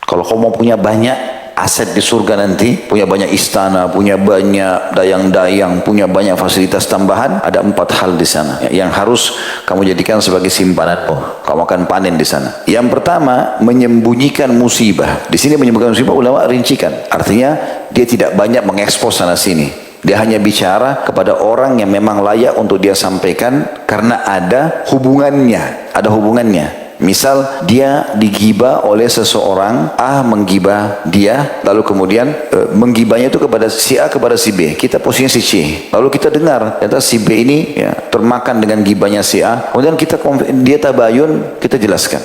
Kalau kau mau punya banyak aset di surga nanti, punya banyak istana, punya banyak dayang-dayang, punya banyak fasilitas tambahan, ada 4 hal di sana yang harus kamu jadikan sebagai simpananmu. Kamu akan panen di sana. Yang pertama, menyembunyikan musibah. Di sini menyembunyikan musibah ulama rincikan. Artinya dia tidak banyak mengekspos sana sini. Dia hanya bicara kepada orang yang memang layak untuk dia sampaikan karena ada hubungannya. Ada hubungannya. Misal dia digibah oleh seseorang, A menggibah dia, lalu kemudian menggibahnya itu kepada si A kepada si B. Kita posisinya si C. Lalu kita dengar, ternyata si B ini ya, termakan dengan gibahnya si A. Kemudian dia tabayun, kita jelaskan.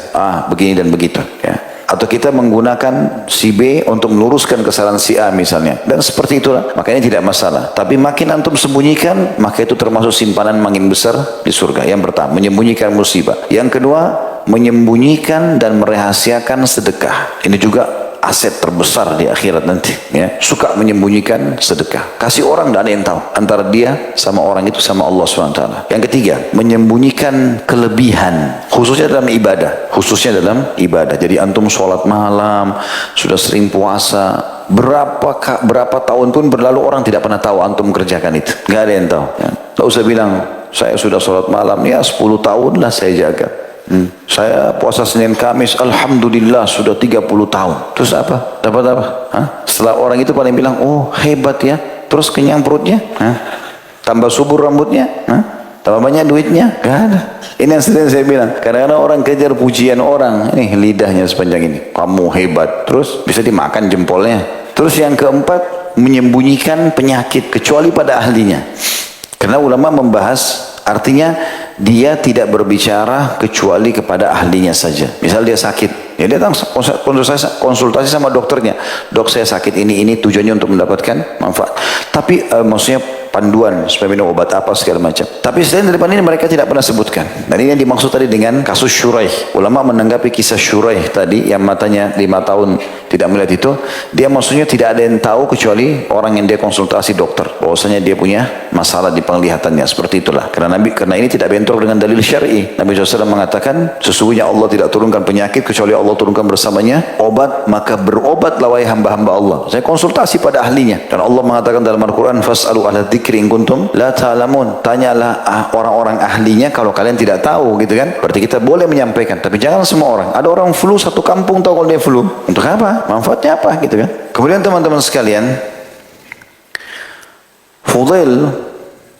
Begini dan begitu. Ya. Atau kita menggunakan si B untuk meluruskan kesalahan si A misalnya. Dan seperti itulah, makanya tidak masalah. Tapi makin antum sembunyikan, maka itu termasuk simpanan makin besar di surga. Yang pertama, menyembunyikan musibah. Yang kedua, menyembunyikan dan merahasiakan sedekah. Ini juga aset terbesar di akhirat nanti. Ya. Suka menyembunyikan sedekah. Kasih orang tidak ada yang tahu. Antara dia sama orang itu sama Allah SWT. Yang ketiga, menyembunyikan kelebihan. Khususnya dalam ibadah. Khususnya dalam ibadah. Jadi antum sholat malam, sudah sering puasa. Berapa tahun pun berlalu orang tidak pernah tahu antum kerjakan itu. Tidak ada yang tahu. Ya. Tak usah bilang, saya sudah sholat malam. Ya 10 tahun lah saya jaga. Saya puasa Senin Kamis, alhamdulillah sudah 30 tahun. Terus apa? Dapat apa? Setelah orang itu paling bilang, oh hebat ya. Terus kenyang perutnya? Tambah subur rambutnya? Tambah banyak duitnya? Gak ada. Ini yang sering saya bilang. Kadang-kadang orang kejar pujian orang. Ini lidahnya sepanjang ini. Kamu hebat. Terus bisa dimakan jempolnya. Terus yang keempat, menyembunyikan penyakit kecuali pada ahlinya. Karena ulama membahas, artinya dia tidak berbicara kecuali kepada ahlinya saja. Misal dia sakit, ya dia datang konsultasi sama dokternya. Dok, saya sakit ini tujuannya untuk mendapatkan manfaat. Tapi maksudnya panduan supaya minum obat apa segala macam. Tapi selain daripada ini mereka tidak pernah sebutkan. Dan ini yang dimaksud tadi dengan kasus Syuraih. Ulama menanggapi kisah Syuraih tadi yang matanya 5 tahun tidak melihat itu, dia maksudnya tidak ada yang tahu kecuali orang yang dia konsultasi dokter. Bahwasanya dia punya masalah di penglihatannya, seperti itulah. Karena ini tidak bentrok dengan dalil syar'i. Nabi SAW mengatakan, sesungguhnya Allah tidak turunkan penyakit kecuali Allah turunkan bersamanya obat, maka berobatlah wahai hamba-hamba Allah. Saya konsultasi pada ahlinya. Dan Allah mengatakan dalam Al-Quran, fas'alu ahla dzikri in kuntum la ta'lamun. Tanyalah orang-orang ahlinya kalau kalian tidak tahu, gitu kan? Berarti kita boleh menyampaikan, tapi jangan semua orang. Ada orang flu satu kampung tahu kalau dia flu. Untuk apa? Manfaatnya apa, gitu kan? Kemudian teman-teman sekalian, Fudail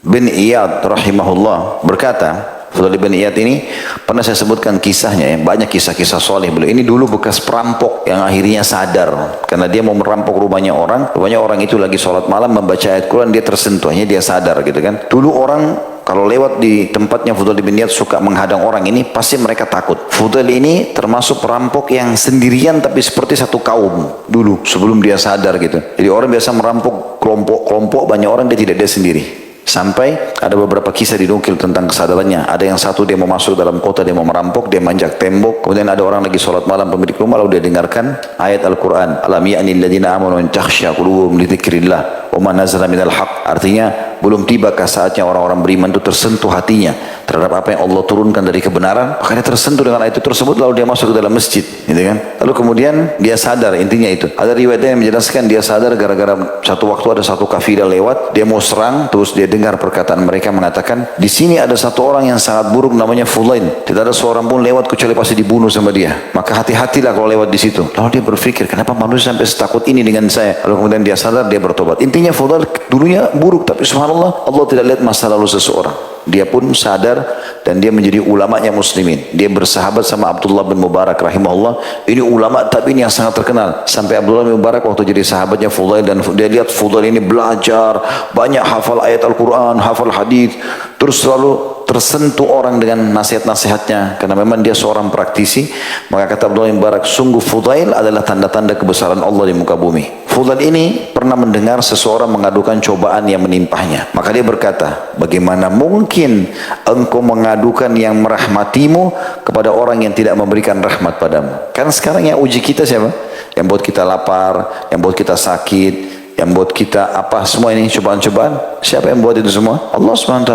bin Iyad rahimahullah berkata, Fudail bin Iyad ini pernah saya sebutkan kisahnya, ya, banyak kisah-kisah soleh beliau. Ini dulu bekas perampok yang akhirnya sadar karena dia mau merampok rumahnya orang itu lagi sholat malam membaca ayat Quran, dia tersentuh, akhirnya dia sadar, gitu kan. Dulu orang kalau lewat di tempatnya Fudail bin Iyad suka menghadang orang ini, pasti mereka takut. Fudail ini termasuk perampok yang sendirian tapi seperti satu kaum dulu sebelum dia sadar, gitu. Jadi orang biasa merampok kelompok banyak orang, dia tidak, dia sendiri. Sampai ada beberapa kisah dinukil tentang kesadarannya. Ada yang satu dia mau masuk dalam kota, dia mau merampok, dia manjak tembok. Kemudian ada orang lagi sholat malam, pemilik rumah, lalu dia dengarkan ayat Al-Quran. Alam ya'ni alladhina amanu an takhsha qulubuhum li dzikrillah wa ma nazala minal haqq. Artinya, belum tibakah saatnya orang-orang beriman itu tersentuh hatinya terhadap apa yang Allah turunkan dari kebenaran, makanya tersentuh dengan ayat itu tersebut, lalu dia masuk ke dalam masjid, gitu kan. Lalu kemudian dia sadar, intinya itu. Ada riwayatnya yang menjelaskan dia sadar gara-gara satu waktu ada satu kafilah lewat, dia mau serang, terus dia dengar perkataan mereka mengatakan, di sini ada satu orang yang sangat buruk namanya Fulain. Tidak ada seorang pun lewat kecuali pasti dibunuh sama dia. Maka hati-hatilah kalau lewat di situ. Lalu dia berpikir, kenapa manusia sampai setakut ini dengan saya? Lalu kemudian dia sadar, dia bertobat. Intinya Fulain dulunya buruk, tapi subhanallah Allah tidak lihat masa lalu seseorang. Dia pun sadar dan dia menjadi ulamanya muslimin. Dia bersahabat sama Abdullah bin Mubarak rahimahullah. Ini ulama tabi'in yang sangat terkenal. Sampai Abdullah bin Mubarak waktu jadi sahabatnya Fudail, dan dia lihat Fudail ini belajar, banyak hafal ayat Al-Quran, hafal hadis, terus selalu tersentuh orang dengan nasihat-nasihatnya karena memang dia seorang praktisi. Maka kata Abdullah bin Mubarak, sungguh Fudail adalah tanda-tanda kebesaran Allah di muka bumi. Fudail ini pernah mendengar seseorang mengadukan cobaan yang menimpahnya. Maka dia berkata, bagaimana mungkin engkau mengadukan yang merahmatimu kepada orang yang tidak memberikan rahmat padamu? Kan sekarang yang uji kita siapa? Yang buat kita lapar, yang buat kita sakit, yang buat kita apa semua ini cobaan-cobaan. Siapa yang buat itu semua? Allah SWT.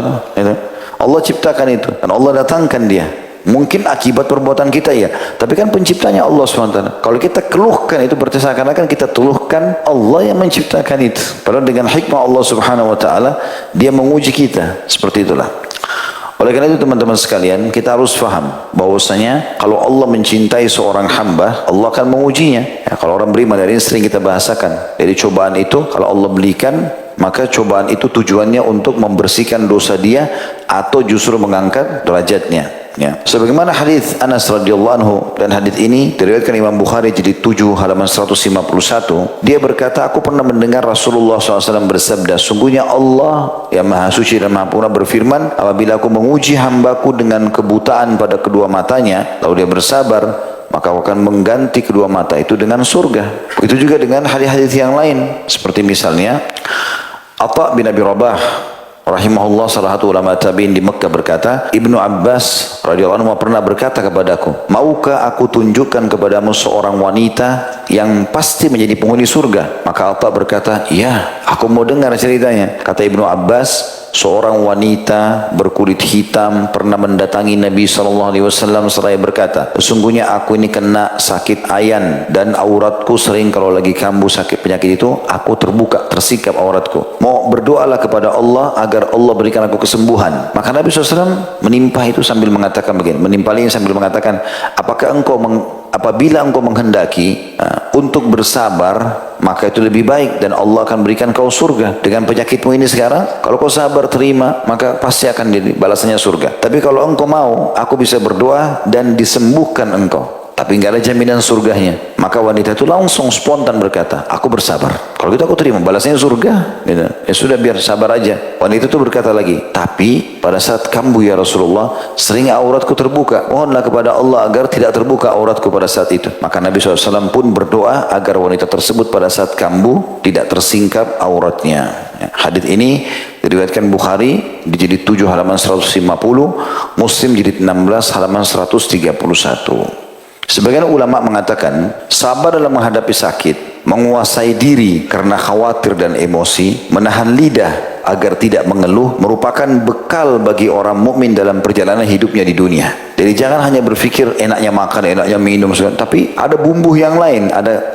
Allah ciptakan itu dan Allah datangkan dia. Mungkin akibat perbuatan kita ya, tapi kan penciptanya Allah SWT. Kalau kita keluhkan itu berarti seakan-akan kita tuduhkan Allah yang menciptakan itu. Padahal dengan hikmah Allah Subhanahu Wa Taala Dia menguji kita. Seperti itulah. Oleh karena itu teman-teman sekalian, kita harus faham bahwasanya kalau Allah mencintai seorang hamba, Allah akan mengujinya. Ya, kalau orang beriman, dari ini sering kita bahasakan. Dari cobaan itu, kalau Allah belikan, maka cobaan itu tujuannya untuk membersihkan dosa dia atau justru mengangkat derajatnya. Ya. Sebagaimana hadis Anas radhiyallahu anhu, dan hadis ini diriwayatkan Imam Bukhari jilid 7 halaman 151. Dia berkata, aku pernah mendengar Rasulullah SAW bersabda, sungguhnya Allah yang Maha Suci dan Maha Purna berfirman, apabila aku menguji hambaku dengan kebutaan pada kedua matanya, lalu dia bersabar, maka aku akan mengganti kedua mata itu dengan surga. Begitu juga dengan hadis-hadis yang lain, seperti misalnya Atha bin Abi Rabah rahimahullah, salah satu ulama tabi'in di Mekah, berkata, Ibnu Abbas radhiyallahu anhu pernah berkata kepadaku, maukah aku tunjukkan kepadamu seorang wanita yang pasti menjadi penghuni surga? Maka Atha berkata, ya, aku mau dengar ceritanya. Kata Ibnu Abbas, seorang wanita berkulit hitam pernah mendatangi Nabi SAW seraya berkata, sesungguhnya aku ini kena sakit ayan dan auratku sering kalau lagi kambuh sakit penyakit itu, aku terbuka, tersikap auratku. Mau berdoalah kepada Allah agar Allah berikan aku kesembuhan. Maka Nabi SAW menimpa itu sambil mengatakan begini, menimpalinya sambil mengatakan, apakah apabila engkau menghendaki untuk bersabar, maka itu lebih baik dan Allah akan berikan kau surga. Dengan penyakitmu ini sekarang, kalau kau sabar terima, maka pasti akan jadi balasannya surga. Tapi kalau engkau mau, aku bisa berdoa dan disembuhkan engkau, tapi nggak ada jaminan surganya. Maka wanita itu langsung spontan berkata, aku bersabar. Kalau gitu aku terima, balasnya surga. Gitu. Ya sudah, biar sabar aja. Wanita itu berkata lagi, tapi pada saat kambuh ya Rasulullah, sering auratku terbuka. Mohonlah kepada Allah agar tidak terbuka auratku pada saat itu. Maka Nabi SAW pun berdoa agar wanita tersebut pada saat kambuh tidak tersingkap auratnya. Ya, hadits ini diriwayatkan Bukhari di jilid 7 halaman 150, Muslim jilid 16 halaman 131. Sebagian ulama mengatakan, sabar dalam menghadapi sakit, menguasai diri karena khawatir dan emosi, menahan lidah agar tidak mengeluh, merupakan bekal bagi orang mukmin dalam perjalanan hidupnya di dunia. Jadi jangan hanya berpikir enaknya makan, enaknya minum, tapi ada bumbu yang lain, ada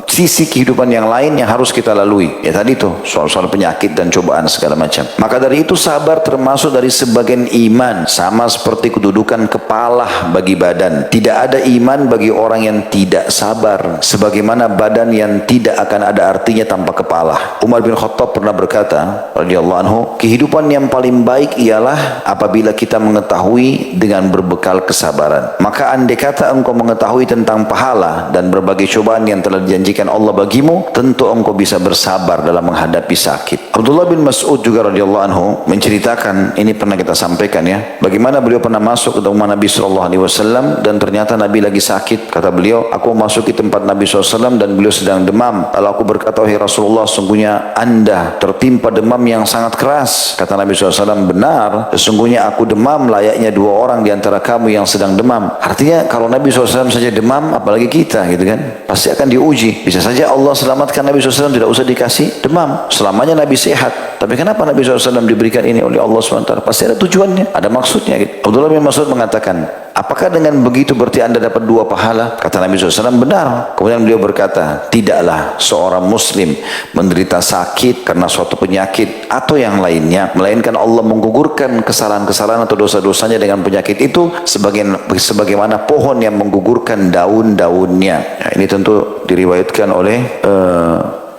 sisi kehidupan yang lain yang harus kita lalui. Ya tadi tuh soal-soal penyakit dan cobaan segala macam. Maka dari itu sabar termasuk dari sebagian iman, sama seperti kedudukan kepala bagi badan. Tidak ada iman bagi orang yang tidak sabar, sebagaimana badan yang tidak akan ada artinya tanpa kepala. Umar bin Khattab pernah berkata, radhiyallahu anhu, kehidupan yang paling baik ialah apabila kita mengetahui dengan berbekal kesabaran. Maka andai kata engkau mengetahui tentang pahala dan berbagai cobaan yang telah dijanjikan Allah bagimu, tentu engkau bisa bersabar dalam menghadapi sakit. Abdullah bin Mas'ud juga radhiyallahu anhu menceritakan, ini pernah kita sampaikan ya, bagaimana beliau pernah masuk ke rumah Nabi SAW dan ternyata Nabi lagi sakit. Kata beliau, aku masuk ke tempat Nabi SAW dan beliau sedang demam. Lalu aku berkata, wahai Rasulullah, sungguhnya anda tertimpa demam yang sangat keras. Kata Nabi SAW, benar, sesungguhnya aku demam layaknya dua orang di antara kamu yang sedang demam. Artinya kalau Nabi SAW saja demam, apalagi kita gitu kan, pasti akan diuji. Bisa saja Allah selamatkan Nabi SAW, tidak usah dikasih demam, selamanya Nabi sehat. Tapi kenapa Nabi SAW diberikan ini oleh Allah SWT? Pasti ada tujuannya, ada maksudnya gitu. Abdullah bin Mas'ud mengatakan, apakah dengan begitu berarti anda dapat dua pahala? Kata Nabi SAW, benar. Kemudian beliau berkata, tidaklah seorang muslim menderita sakit karena suatu penyakit atau yang lainnya, melainkan Allah menggugurkan kesalahan-kesalahan atau dosa-dosanya dengan penyakit itu sebagaimana pohon yang menggugurkan daun-daunnya. Ya, ini tentu diriwayatkan oleh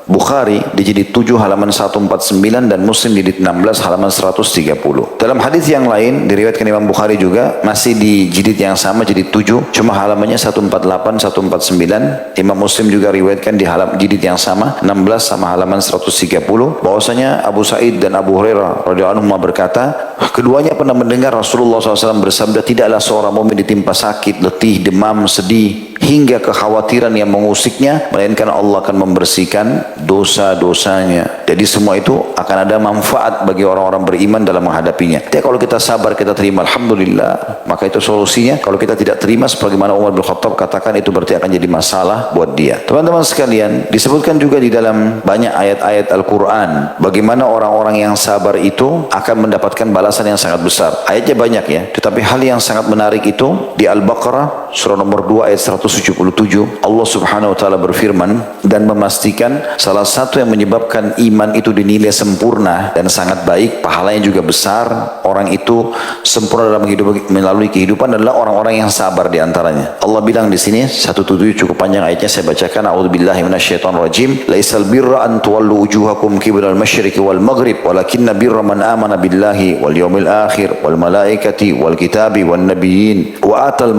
Bukhari di jilid 7 halaman 149 dan Muslim di jilid 16 halaman 130. Dalam hadis yang lain diriwayatkan Imam Bukhari juga masih di jilid yang sama, jilid 7, cuma halamannya 148 149. Imam Muslim juga riwayatkan di jilid yang sama 16 sama halaman 130, bahwasanya Abu Sa'id dan Abu Hurairah radhiyallahu anhu berkata, keduanya pernah mendengar Rasulullah SAW bersabda, tidaklah seorang mukmin ditimpa sakit, letih, demam, sedih, hingga kekhawatiran yang mengusiknya, melainkan Allah akan membersihkan dosa-dosanya. Jadi semua itu akan ada manfaat bagi orang-orang beriman dalam menghadapinya. Jadi kalau kita sabar, kita terima, alhamdulillah, maka itu solusinya. Kalau kita tidak terima, sebagaimana Umar bin Khattab katakan, itu berarti akan jadi masalah buat dia. Teman-teman sekalian, disebutkan juga di dalam banyak ayat-ayat Al-Quran bagaimana orang-orang yang sabar itu akan mendapatkan balasan yang sangat besar. Ayatnya banyak ya, tetapi hal yang sangat menarik itu di Al-Baqarah surah nomor 2 ayat 177, Allah Subhanahu wa taala berfirman dan memastikan salah satu yang menyebabkan iman itu dinilai sempurna dan sangat baik, pahalanya juga besar, orang itu sempurna dalam melalui kehidupan adalah orang-orang yang sabar di antaranya. Allah bilang di sini 177, cukup panjang ayatnya, saya bacakan. A'udzubillahi minasyaitonirrajim. Laisal birra an tuwallu wujuhakum qiblal masyriqi wal maghrib walakinna birra man amana billahi wal yawmil akhir wal malaikati wal kitabi wan nabiyyin wa atal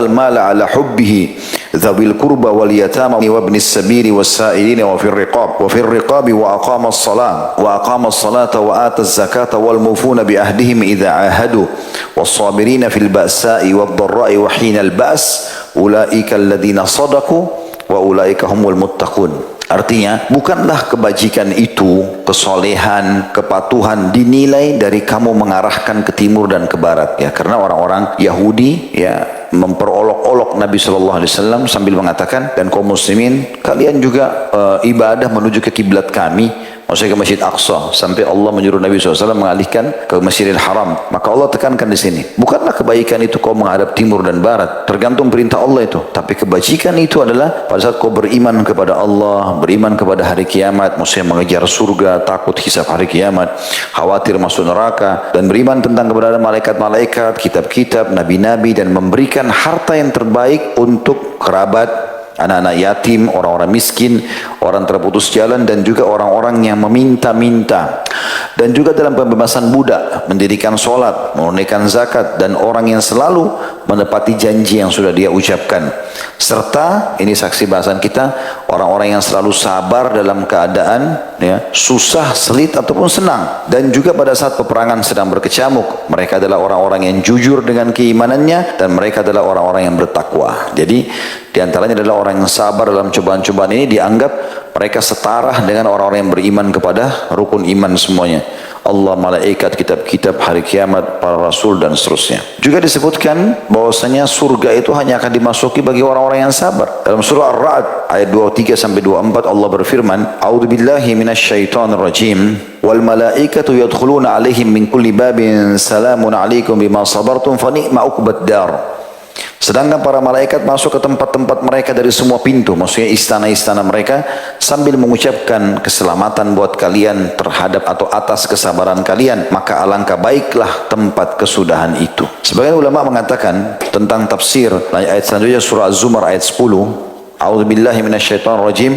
mala ala hubbihi dzawil qurba wal yatama wa ibnis sabili was sa'ilin wa fir riqabi wa aqamas salata wa ataz zakata wal mufuna bi ahdihim idza ahadu was sabirina fil ba'sa'i wad dharra'i wa hinal ba's ulaika alladziina shadaqu wa ulaika humul muttaqun. Artinya, bukanlah kebajikan itu, kesolehan, kepatuhan dinilai dari kamu mengarahkan ke timur dan ke barat. Ya, karena orang-orang Yahudi ya memperolok-olok Nabi SAW sambil mengatakan, dan kaum muslimin, kalian juga ibadah menuju ke kiblat kami, maksudnya ke Masjid Aqsa, sampai Allah menyuruh Nabi SAW mengalihkan ke Masjidil Haram. Maka Allah tekankan di sini, bukanlah kebaikan itu kau menghadap timur dan barat, tergantung perintah Allah itu. Tapi kebajikan itu adalah pada saat kau beriman kepada Allah, beriman kepada hari kiamat, maksudnya mengejar surga, takut hisab hari kiamat, khawatir masuk neraka, dan beriman tentang keberadaan malaikat-malaikat, kitab-kitab, nabi-nabi, dan memberikan harta yang terbaik untuk kerabat, anak-anak yatim, orang-orang miskin, orang terputus jalan, dan juga orang-orang yang meminta-minta. Dan juga dalam pembebasan budak, mendirikan sholat, menunaikan zakat, dan orang yang selalu menepati janji yang sudah dia ucapkan. Serta, ini saksi bahasan kita, orang-orang yang selalu sabar dalam keadaan ya, susah, selit, ataupun senang. Dan juga pada saat peperangan sedang berkecamuk, mereka adalah orang-orang yang jujur dengan keimanannya, dan mereka adalah orang-orang yang bertakwa. Jadi, di antaranya adalah orang yang sabar dalam cobaan-cobaan ini, dianggap mereka setara dengan orang-orang yang beriman kepada rukun iman semuanya. Allah, malaikat, kitab-kitab, hari kiamat, para rasul, dan seterusnya. Juga disebutkan bahwasanya surga itu hanya akan dimasuki bagi orang-orang yang sabar. Dalam surah Ar-Ra'd ayat 23-24 Allah berfirman, A'udzubillahi minasyaitonirrajim. Wal malaikatu yadkhuluna 'alaihim min kulli babin salamun 'alaikum bima sabartum fa ni'ma 'uqbad dar. Sedangkan para malaikat masuk ke tempat-tempat mereka dari semua pintu, maksudnya istana-istana mereka, sambil mengucapkan keselamatan buat kalian terhadap atau atas kesabaran kalian, maka alangkah baiklah tempat kesudahan itu. Sebagian ulama mengatakan tentang tafsir ayat selanjutnya surah Az-Zumar ayat 10, A'udzubillahi minasyaitonirrajim,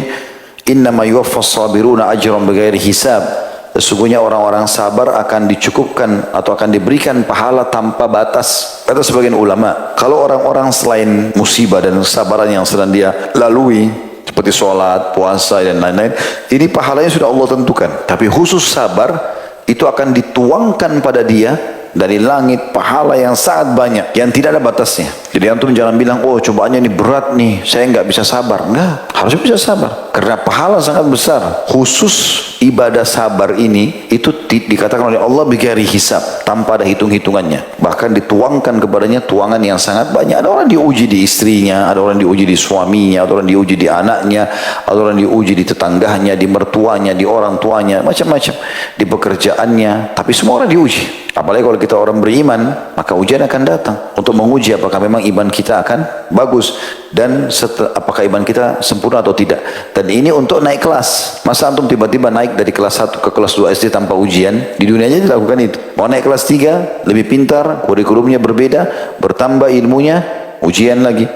innama yuwaffas sabiruna ajran bighairi hisab. Sesungguhnya orang-orang sabar akan dicukupkan atau akan diberikan pahala tanpa batas. Kata sebagian ulama, kalau orang-orang selain musibah dan kesabaran yang sedang dia lalui, seperti sholat, puasa, dan lain-lain, ini pahalanya sudah Allah tentukan. Tapi khusus sabar, itu akan dituangkan pada dia dari langit pahala yang sangat banyak, yang tidak ada batasnya. Jadi antum jangan bilang, oh cobaannya ini berat nih, saya nggak bisa sabar. Enggak, harus bisa sabar. Karena pahala sangat besar. Khusus ibadah sabar ini, itu dikatakan oleh Allah bighairi hisab, tanpa ada hitung-hitungannya. Bahkan dituangkan kepadanya tuangan yang sangat banyak. Ada orang diuji di istrinya, ada orang diuji di suaminya, ada orang diuji di anaknya, ada orang diuji di tetangganya, di mertuanya, di orang tuanya, macam-macam. Di pekerjaannya, tapi semua orang diuji. Apalagi kalau kita orang beriman, maka ujian akan datang untuk menguji apakah memang iman kita akan bagus dan apakah iman kita sempurna atau tidak. Dan ini untuk naik kelas. Masa antum tiba-tiba naik dari kelas 1 ke kelas 2 SD tanpa ujian? Di dunia aja dilakukan itu. Mau naik kelas 3, lebih pintar, kurikulumnya berbeda, bertambah ilmunya, ujian lagi.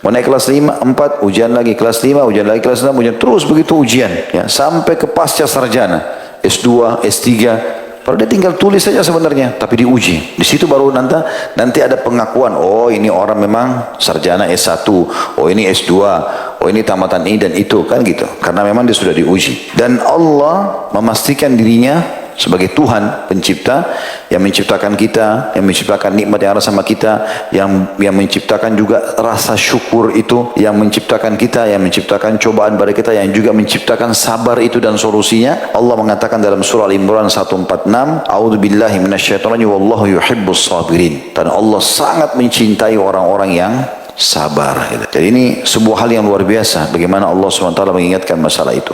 Mau naik kelas 5, 4, ujian lagi, kelas 5, ujian lagi, kelas 6, ujian, terus begitu ujian, ya, sampai ke pasca sarjana, S2, S3. Kalau dia tinggal tulis saja sebenarnya, tapi diuji. Di situ baru nanti ada pengakuan, oh ini orang memang sarjana S1, oh ini S2, oh ini tamatan ini dan itu, kan gitu. Karena memang dia sudah diuji. Dan Allah memastikan dirinya sebagai Tuhan pencipta yang menciptakan kita, yang menciptakan nikmat yang ada sama kita, yang menciptakan juga rasa syukur itu, yang menciptakan kita, yang menciptakan cobaan pada kita, yang juga menciptakan sabar itu dan solusinya. Allah mengatakan dalam surah Al-Imran 146, A'udzubillahi minasyaitonir rajim, wallahu yuhibbus sabirin. Dan Allah sangat mencintai orang-orang yang sabar. Jadi ini sebuah hal yang luar biasa bagaimana Allah SWT mengingatkan masalah itu.